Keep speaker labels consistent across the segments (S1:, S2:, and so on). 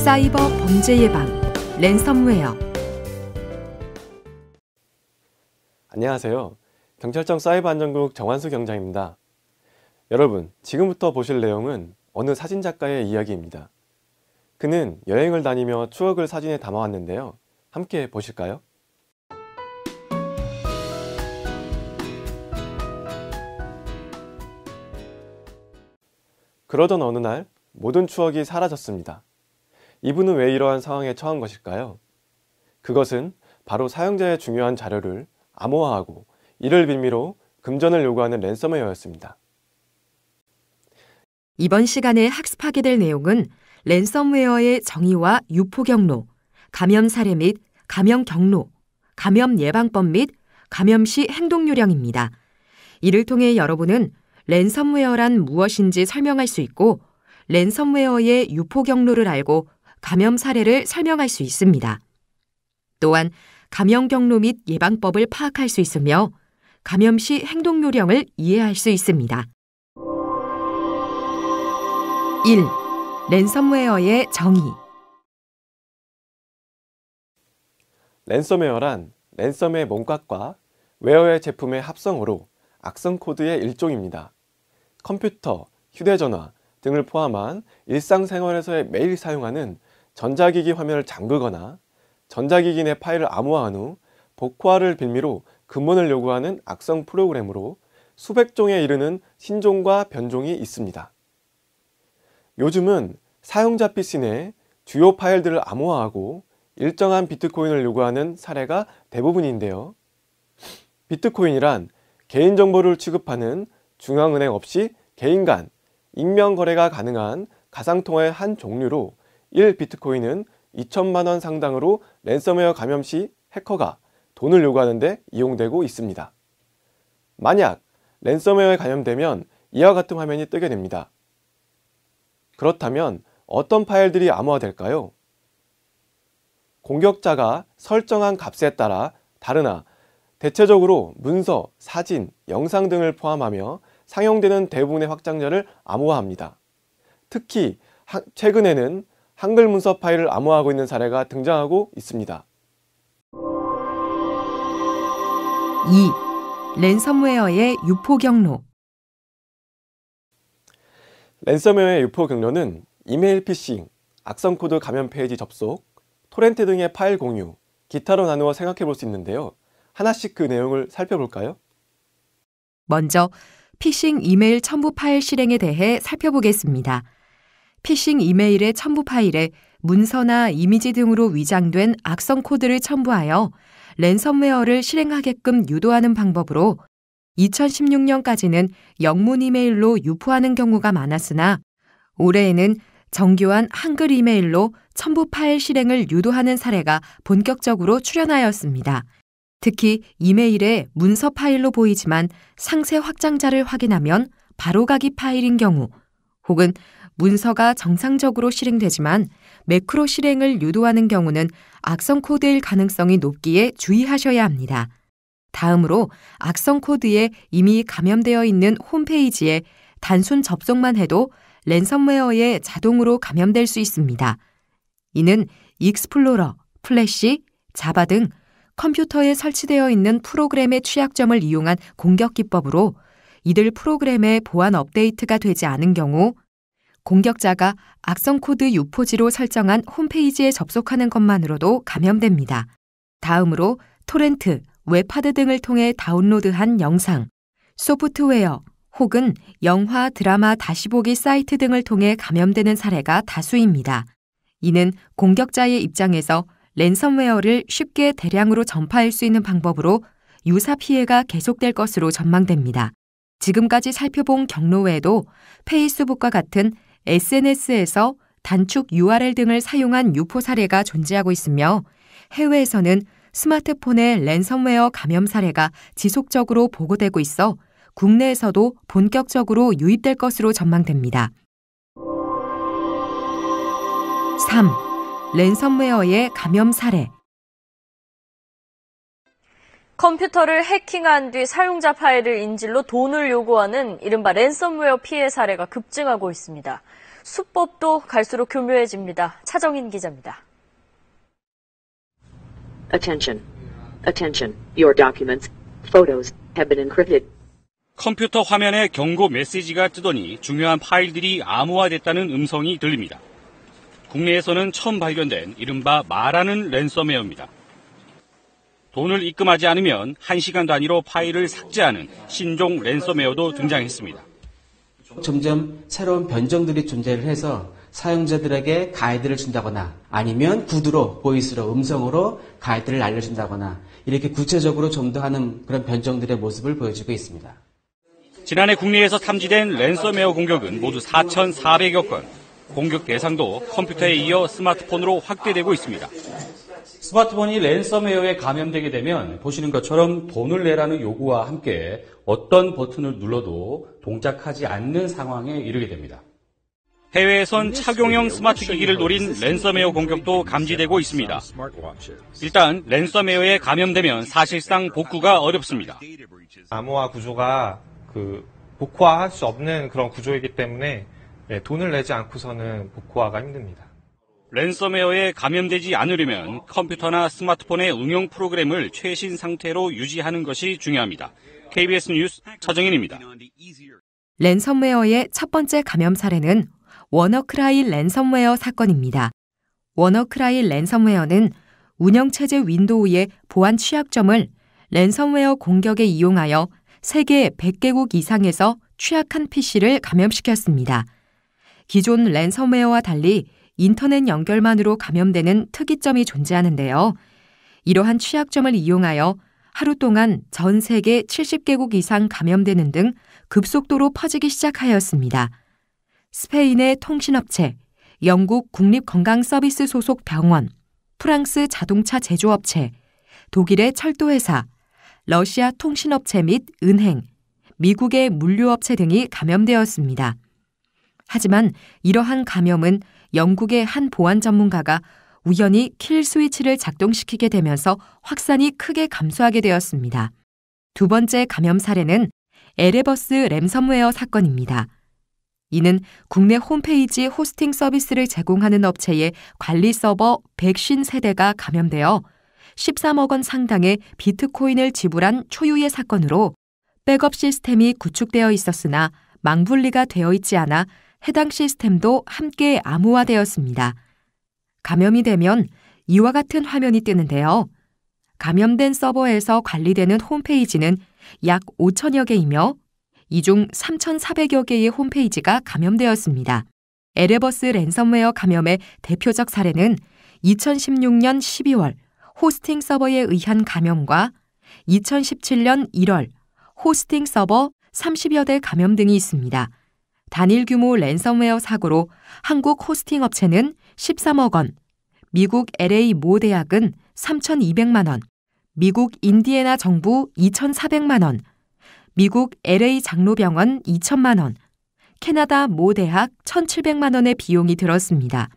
S1: 사이버 범죄 예방, 랜섬웨어.
S2: 안녕하세요. 경찰청 사이버안전국 정환수 경장입니다. 여러분, 지금부터 보실 내용은 어느 사진작가의 이야기입니다. 그는 여행을 다니며 추억을 사진에 담아왔는데요. 함께 보실까요? 그러던 어느 날 모든 추억이 사라졌습니다. 이분은 왜 이러한 상황에 처한 것일까요? 그것은 바로 사용자의 중요한 자료를 암호화하고 이를 빌미로 금전을 요구하는 랜섬웨어였습니다.
S1: 이번 시간에 학습하게 될 내용은 랜섬웨어의 정의와 유포 경로, 감염 사례 및 감염 경로, 감염 예방법 및 감염 시 행동 요령입니다. 이를 통해 여러분은 랜섬웨어란 무엇인지 설명할 수 있고 랜섬웨어의 유포 경로를 알고 감염 사례를 설명할 수 있습니다. 또한 감염 경로 및 예방법을 파악할 수 있으며 감염 시 행동 요령을 이해할 수 있습니다. 1. 랜섬웨어의 정의.
S2: 랜섬웨어란 랜섬의 몸값과 웨어의 제품의 합성어로 악성 코드의 일종입니다. 컴퓨터, 휴대전화 등을 포함한 일상생활에서 매일 사용하는 전자기기 화면을 잠그거나 전자기기 내 파일을 암호화한 후 복호화를 빌미로 금원을 요구하는 악성 프로그램으로 수백 종에 이르는 신종과 변종이 있습니다. 요즘은 사용자 PC 내 주요 파일들을 암호화하고 일정한 비트코인을 요구하는 사례가 대부분인데요. 비트코인이란 개인정보를 취급하는 중앙은행 없이 개인 간 익명 거래가 가능한 가상통화의 한 종류로 1비트코인은 2천만 원 상당으로 랜섬웨어 감염 시 해커가 돈을 요구하는 데 이용되고 있습니다. 만약 랜섬웨어에 감염되면 이와 같은 화면이 뜨게 됩니다. 그렇다면 어떤 파일들이 암호화될까요? 공격자가 설정한 값에 따라 다르나 대체적으로 문서, 사진, 영상 등을 포함하며 상용되는 대부분의 확장자를 암호화합니다. 특히 최근에는 한글 문서 파일을 암호화하고 있는 사례가 등장하고 있습니다.
S1: 2. 랜섬웨어의 유포 경로.
S2: 랜섬웨어의 유포 경로는 이메일 피싱, 악성 코드 감염 페이지 접속, 토렌트 등의 파일 공유, 기타로 나누어 생각해 볼 수 있는데요. 하나씩 그 내용을 살펴볼까요?
S1: 먼저 피싱 이메일 첨부 파일 실행에 대해 살펴보겠습니다. 피싱 이메일의 첨부 파일에 문서나 이미지 등으로 위장된 악성 코드를 첨부하여 랜섬웨어를 실행하게끔 유도하는 방법으로 2016년까지는 영문 이메일로 유포하는 경우가 많았으나 올해에는 정교한 한글 이메일로 첨부 파일 실행을 유도하는 사례가 본격적으로 출현하였습니다. 특히 이메일에 문서 파일로 보이지만 상세 확장자를 확인하면 바로가기 파일인 경우 혹은 문서가 정상적으로 실행되지만 매크로 실행을 유도하는 경우는 악성 코드일 가능성이 높기에 주의하셔야 합니다. 다음으로 악성 코드에 이미 감염되어 있는 홈페이지에 단순 접속만 해도 랜섬웨어에 자동으로 감염될 수 있습니다. 이는 익스플로러, 플래시, 자바 등 컴퓨터에 설치되어 있는 프로그램의 취약점을 이용한 공격 기법으로 이들 프로그램의 보안 업데이트가 되지 않은 경우 공격자가 악성 코드 유포지로 설정한 홈페이지에 접속하는 것만으로도 감염됩니다. 다음으로 토렌트, 웹하드 등을 통해 다운로드한 영상, 소프트웨어 혹은 영화, 드라마 다시 보기 사이트 등을 통해 감염되는 사례가 다수입니다. 이는 공격자의 입장에서 랜섬웨어를 쉽게 대량으로 전파할 수 있는 방법으로 유사 피해가 계속될 것으로 전망됩니다. 지금까지 살펴본 경로 외에도 페이스북과 같은 SNS에서 단축 URL 등을 사용한 유포 사례가 존재하고 있으며 해외에서는 스마트폰의 랜섬웨어 감염 사례가 지속적으로 보고되고 있어 국내에서도 본격적으로 유입될 것으로 전망됩니다. 3. 랜섬웨어의 감염 사례.
S3: 컴퓨터를 해킹한 뒤 사용자 파일을 인질로 돈을 요구하는 이른바 랜섬웨어 피해 사례가 급증하고 있습니다. 수법도 갈수록 교묘해집니다. 차정인 기자입니다.
S4: Attention. Attention. Your documents, photos have been encrypted.
S5: 컴퓨터 화면에 경고 메시지가 뜨더니 중요한 파일들이 암호화됐다는 음성이 들립니다. 국내에서는 처음 발견된 이른바 말하는 랜섬웨어입니다. 돈을 입금하지 않으면 1시간 단위로 파일을 삭제하는 신종 랜섬웨어도 등장했습니다.
S6: 점점 새로운 변종들이 존재를 해서 사용자들에게 가이드를 준다거나 아니면 구두로, 보이스로, 음성으로 가이드를 알려준다거나 이렇게 구체적으로 좀 더 하는 그런 변종들의 모습을 보여주고 있습니다.
S5: 지난해 국내에서 탐지된 랜섬웨어 공격은 모두 4,400여 건. 공격 대상도 컴퓨터에 이어 스마트폰으로 확대되고 있습니다.
S7: 스마트폰이 랜섬웨어에 감염되게 되면 보시는 것처럼 돈을 내라는 요구와 함께 어떤 버튼을 눌러도 동작하지 않는 상황에 이르게 됩니다.
S5: 해외에선 착용형 스마트 기기를 노린 랜섬웨어 공격도 감지되고 있습니다. 일단 랜섬웨어에 감염되면 사실상 복구가 어렵습니다.
S8: 암호화 구조가 복구화할 수 없는 그런 구조이기 때문에 돈을 내지 않고서는 복구화가 힘듭니다.
S5: 랜섬웨어에 감염되지 않으려면 컴퓨터나 스마트폰의 응용 프로그램을 최신 상태로 유지하는 것이 중요합니다. KBS 뉴스 차정인입니다.
S1: 랜섬웨어의 첫 번째 감염 사례는 워너크라이 랜섬웨어 사건입니다. 워너크라이 랜섬웨어는 운영체제 윈도우의 보안 취약점을 랜섬웨어 공격에 이용하여 세계 100개국 이상에서 취약한 PC를 감염시켰습니다. 기존 랜섬웨어와 달리 인터넷 연결만으로 감염되는 특이점이 존재하는데요. 이러한 취약점을 이용하여 하루 동안 전 세계 70개국 이상 감염되는 등 급속도로 퍼지기 시작하였습니다. 스페인의 통신업체, 영국 국립건강서비스 소속 병원, 프랑스 자동차 제조업체, 독일의 철도회사, 러시아 통신업체 및 은행, 미국의 물류업체 등이 감염되었습니다. 하지만 이러한 감염은 영국의 한 보안 전문가가 우연히 킬 스위치를 작동시키게 되면서 확산이 크게 감소하게 되었습니다. 두 번째 감염 사례는 에레버스 랜섬웨어 사건입니다. 이는 국내 홈페이지 호스팅 서비스를 제공하는 업체의 관리 서버 150세대가 감염되어 13억 원 상당의 비트코인을 지불한 초유의 사건으로 백업 시스템이 구축되어 있었으나 망분리가 되어 있지 않아 해당 시스템도 함께 암호화되었습니다. 감염이 되면 이와 같은 화면이 뜨는데요. 감염된 서버에서 관리되는 홈페이지는 약 5천여 개이며 이 중 3,400여 개의 홈페이지가 감염되었습니다. 에레버스 랜섬웨어 감염의 대표적 사례는 2016년 12월 호스팅 서버에 의한 감염과 2017년 1월 호스팅 서버 30여 대 감염 등이 있습니다. 단일 규모 랜섬웨어 사고로 한국 호스팅 업체는 13억 원, 미국 LA 모 대학은 3,200만 원, 미국 인디애나 정부 2,400만 원, 미국 LA 장로병원 2천만 원, 캐나다 모 대학 1,700만 원의 비용이 들었습니다.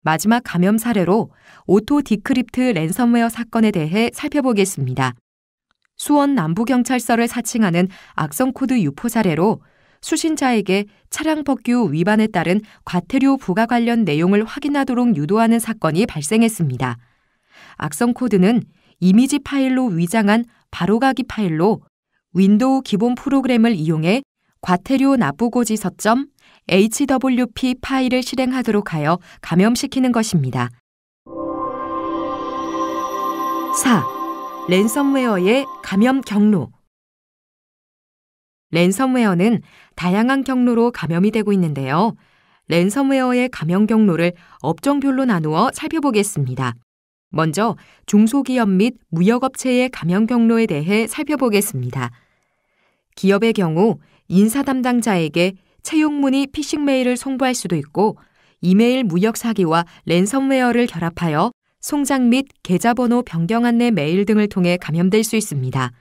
S1: 마지막 감염 사례로 오토 디크립트 랜섬웨어 사건에 대해 살펴보겠습니다. 수원 남부경찰서를 사칭하는 악성코드 유포 사례로 수신자에게 차량 법규 위반에 따른 과태료 부과 관련 내용을 확인하도록 유도하는 사건이 발생했습니다. 악성코드는 이미지 파일로 위장한 바로가기 파일로 윈도우 기본 프로그램을 이용해 과태료 납부고지서 .hwp 파일을 실행하도록 하여 감염시키는 것입니다. 4. 랜섬웨어의 감염 경로. 랜섬웨어는 다양한 경로로 감염이 되고 있는데요. 랜섬웨어의 감염 경로를 업종별로 나누어 살펴보겠습니다. 먼저 중소기업 및 무역업체의 감염 경로에 대해 살펴보겠습니다. 기업의 경우 인사 담당자에게 채용문의 피싱 메일을 송부할 수도 있고 이메일 무역 사기와 랜섬웨어를 결합하여 송장 및 계좌번호 변경 안내 메일 등을 통해 감염될 수 있습니다.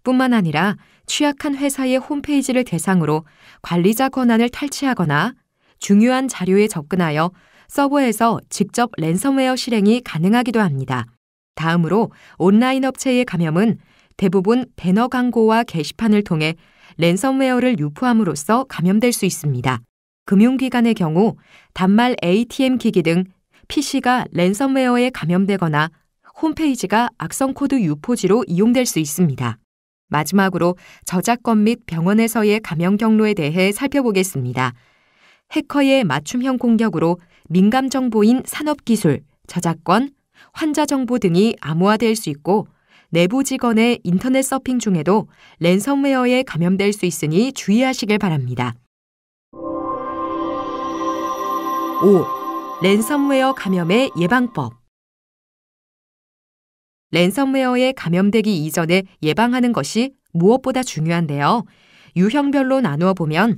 S1: 뿐만 아니라 취약한 회사의 홈페이지를 대상으로 관리자 권한을 탈취하거나 중요한 자료에 접근하여 서버에서 직접 랜섬웨어 실행이 가능하기도 합니다. 다음으로 온라인 업체의 감염은 대부분 배너 광고와 게시판을 통해 랜섬웨어를 유포함으로써 감염될 수 있습니다. 금융기관의 경우 단말 ATM 기기 등 PC가 랜섬웨어에 감염되거나 홈페이지가 악성 코드 유포지로 이용될 수 있습니다. 마지막으로 저작권 및 병원에서의 감염 경로에 대해 살펴보겠습니다. 해커의 맞춤형 공격으로 민감 정보인 산업기술, 저작권, 환자 정보 등이 암호화될 수 있고 내부 직원의 인터넷 서핑 중에도 랜섬웨어에 감염될 수 있으니 주의하시길 바랍니다. 5. 랜섬웨어 감염의 예방법. 랜섬웨어에 감염되기 이전에 예방하는 것이 무엇보다 중요한데요. 유형별로 나누어 보면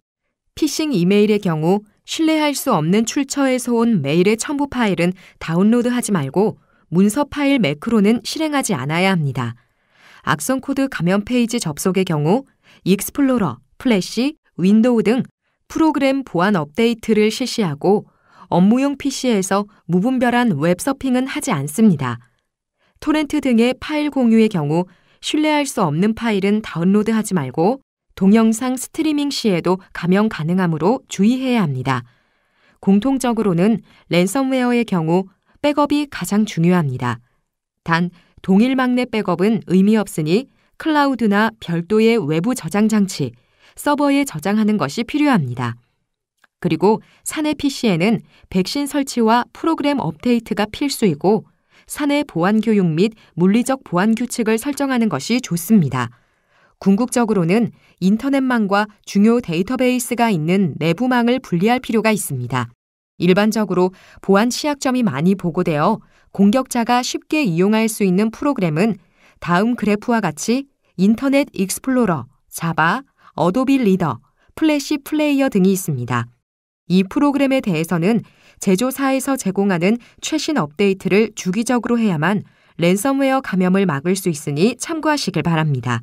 S1: 피싱 이메일의 경우 신뢰할 수 없는 출처에서 온 메일의 첨부 파일은 다운로드하지 말고 문서 파일 매크로는 실행하지 않아야 합니다. 악성 코드 감염 페이지 접속의 경우 익스플로러, 플래시, 윈도우 등 프로그램 보안 업데이트를 실시하고 업무용 PC에서 무분별한 웹서핑은 하지 않습니다. 토렌트 등의 파일 공유의 경우 신뢰할 수 없는 파일은 다운로드하지 말고 동영상 스트리밍 시에도 감염 가능하므로 주의해야 합니다. 공통적으로는 랜섬웨어의 경우 백업이 가장 중요합니다. 단 동일 막내 백업은 의미 없으니 클라우드나 별도의 외부 저장 장치, 서버에 저장하는 것이 필요합니다. 그리고 사내 PC에는 백신 설치와 프로그램 업데이트가 필수이고 사내 보안 교육 및 물리적 보안 규칙을 설정하는 것이 좋습니다. 궁극적으로는 인터넷망과 중요 데이터베이스가 있는 내부망을 분리할 필요가 있습니다. 일반적으로 보안 취약점이 많이 보고되어 공격자가 쉽게 이용할 수 있는 프로그램은 다음 그래프와 같이 인터넷 익스플로러, 자바, 어도비 리더, 플래시 플레이어 등이 있습니다. 이 프로그램에 대해서는 제조사에서 제공하는 최신 업데이트를 주기적으로 해야만 랜섬웨어 감염을 막을 수 있으니 참고하시길 바랍니다.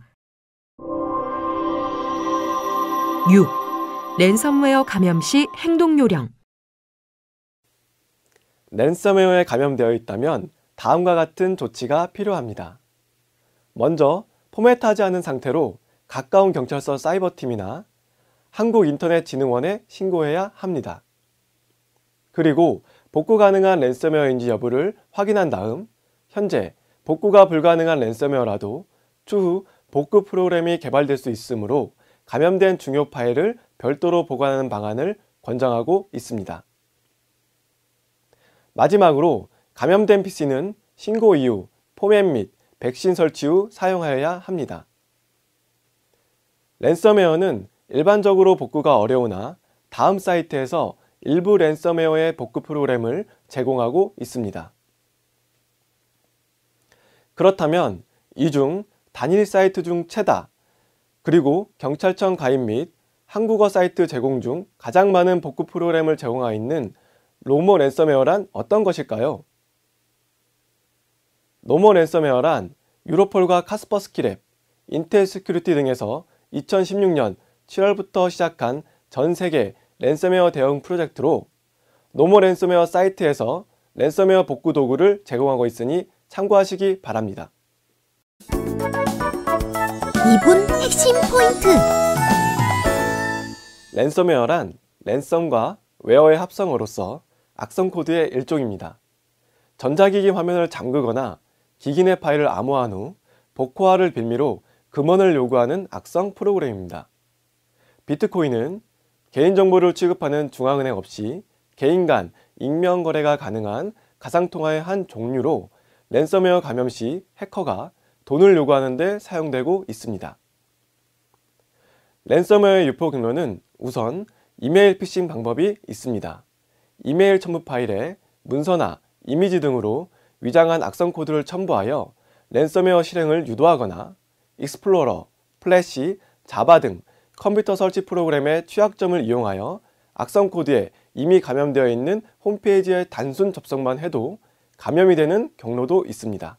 S1: 6. 랜섬웨어 감염 시 행동 요령.
S2: 랜섬웨어에 감염되어 있다면 다음과 같은 조치가 필요합니다. 먼저 포맷하지 않은 상태로 가까운 경찰서 사이버팀이나 한국인터넷진흥원에 신고해야 합니다. 그리고 복구 가능한 랜섬웨어인지 여부를 확인한 다음 현재 복구가 불가능한 랜섬웨어라도 추후 복구 프로그램이 개발될 수 있으므로 감염된 중요 파일을 별도로 보관하는 방안을 권장하고 있습니다. 마지막으로 감염된 PC는 신고 이후 포맷 및 백신 설치 후 사용하여야 합니다. 랜섬웨어는 일반적으로 복구가 어려우나 다음 사이트에서 일부 랜섬웨어의 복구 프로그램을 제공하고 있습니다. 그렇다면 이 중 단일 사이트 중 최다, 그리고 경찰청 가입 및 한국어 사이트 제공 중 가장 많은 복구 프로그램을 제공하고 있는 노모 랜섬웨어란 어떤 것일까요? 노모 랜섬웨어란 유로폴과 카스퍼스키랩, 인텔 시큐리티 등에서 2016년 7월부터 시작한 전 세계 랜섬웨어 대응 프로젝트로 노모 랜섬웨어 사이트에서 랜섬웨어 복구 도구를 제공하고 있으니 참고하시기 바랍니다.
S9: 2분 핵심 포인트.
S2: 랜섬웨어란 랜섬과 웨어의 합성어로서 악성 코드의 일종입니다. 전자기기 화면을 잠그거나 기기 내 파일을 암호화한 후 복호화를 빌미로 금원을 요구하는 악성 프로그램입니다. 비트코인은 개인정보를 취급하는 중앙은행 없이 개인 간 익명 거래가 가능한 가상통화의 한 종류로 랜섬웨어 감염 시 해커가 돈을 요구하는 데 사용되고 있습니다. 랜섬웨어의 유포 경로는 우선 이메일 피싱 방법이 있습니다. 이메일 첨부 파일에 문서나 이미지 등으로 위장한 악성 코드를 첨부하여 랜섬웨어 실행을 유도하거나 익스플로러, 플래시, 자바 등 컴퓨터 설치 프로그램의 취약점을 이용하여 악성 코드에 이미 감염되어 있는 홈페이지에 단순 접속만 해도 감염이 되는 경로도 있습니다.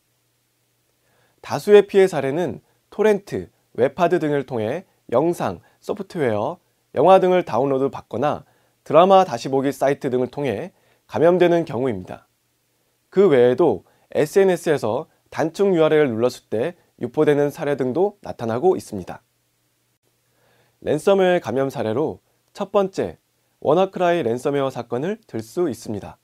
S2: 다수의 피해 사례는 토렌트, 웹하드 등을 통해 영상, 소프트웨어, 영화 등을 다운로드 받거나 드라마 다시 보기 사이트 등을 통해 감염되는 경우입니다. 그 외에도 SNS에서 단축 URL을 눌렀을 때 유포되는 사례 등도 나타나고 있습니다. 랜섬웨어의 감염 사례로 첫 번째, 워너크라이 랜섬웨어 사건을 들 수 있습니다.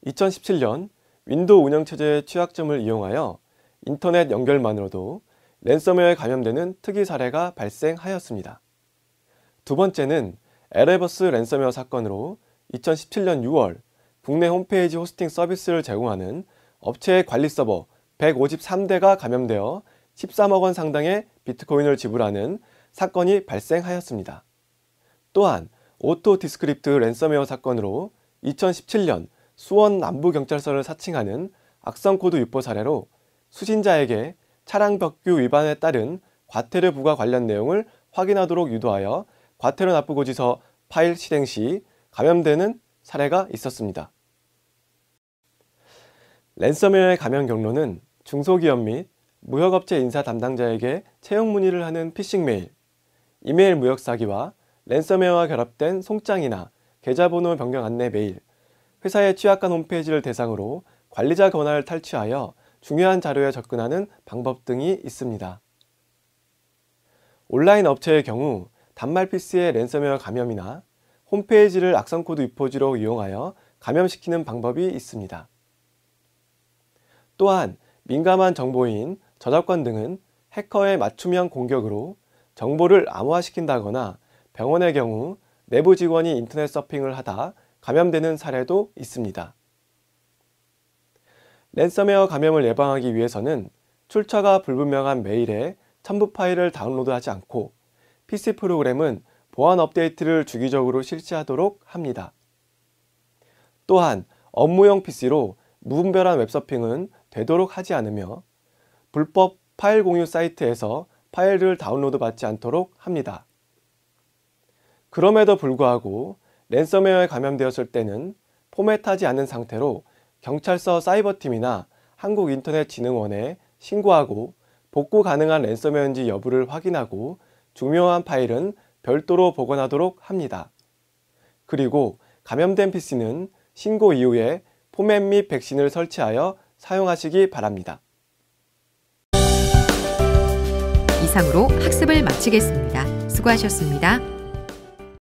S2: 2017년 윈도우 운영체제의 취약점을 이용하여 인터넷 연결만으로도 랜섬웨어에 감염되는 특이 사례가 발생하였습니다. 두 번째는 에레버스 랜섬웨어 사건으로 2017년 6월 국내 홈페이지 호스팅 서비스를 제공하는 업체의 관리 서버 153대가 감염되어 13억 원 상당의 비트코인을 지불하는 사건이 발생하였습니다. 또한 오토 디스크립트 랜섬웨어 사건으로 2017년 수원 남부경찰서를 사칭하는 악성 코드 유포 사례로 수신자에게 차량 법규 위반에 따른 과태료 부과 관련 내용을 확인하도록 유도하여 과태료 납부 고지서 파일 실행 시 감염되는 사례가 있었습니다. 랜섬웨어의 감염 경로는 중소기업 및 무역업체 인사 담당자에게 채용 문의를 하는 피싱 메일, 이메일 무역 사기와 랜섬웨어와 결합된 송장이나 계좌번호 변경 안내 메일, 회사의 취약한 홈페이지를 대상으로 관리자 권한을 탈취하여 중요한 자료에 접근하는 방법 등이 있습니다. 온라인 업체의 경우 단말 PC의 랜섬웨어 감염이나 홈페이지를 악성코드 유포지로 이용하여 감염시키는 방법이 있습니다. 또한 민감한 정보인 저작권 등은 해커의 맞춤형 공격으로 정보를 암호화시킨다거나 병원의 경우 내부 직원이 인터넷 서핑을 하다 감염되는 사례도 있습니다. 랜섬웨어 감염을 예방하기 위해서는 출처가 불분명한 메일에 첨부 파일을 다운로드하지 않고 PC 프로그램은 보안 업데이트를 주기적으로 실시하도록 합니다. 또한 업무용 PC로 무분별한 웹서핑은 되도록 하지 않으며 불법 파일 공유 사이트에서 파일을 다운로드 받지 않도록 합니다. 그럼에도 불구하고 랜섬웨어에 감염되었을 때는 포맷하지 않은 상태로 경찰서 사이버팀이나 한국인터넷진흥원에 신고하고 복구 가능한 랜섬웨어인지 여부를 확인하고 중요한 파일은 별도로 보관하도록 합니다. 그리고 감염된 PC는 신고 이후에 포맷 및 백신을 설치하여 사용하시기 바랍니다.
S1: 이상으로 학습을 마치겠습니다. 수고하셨습니다.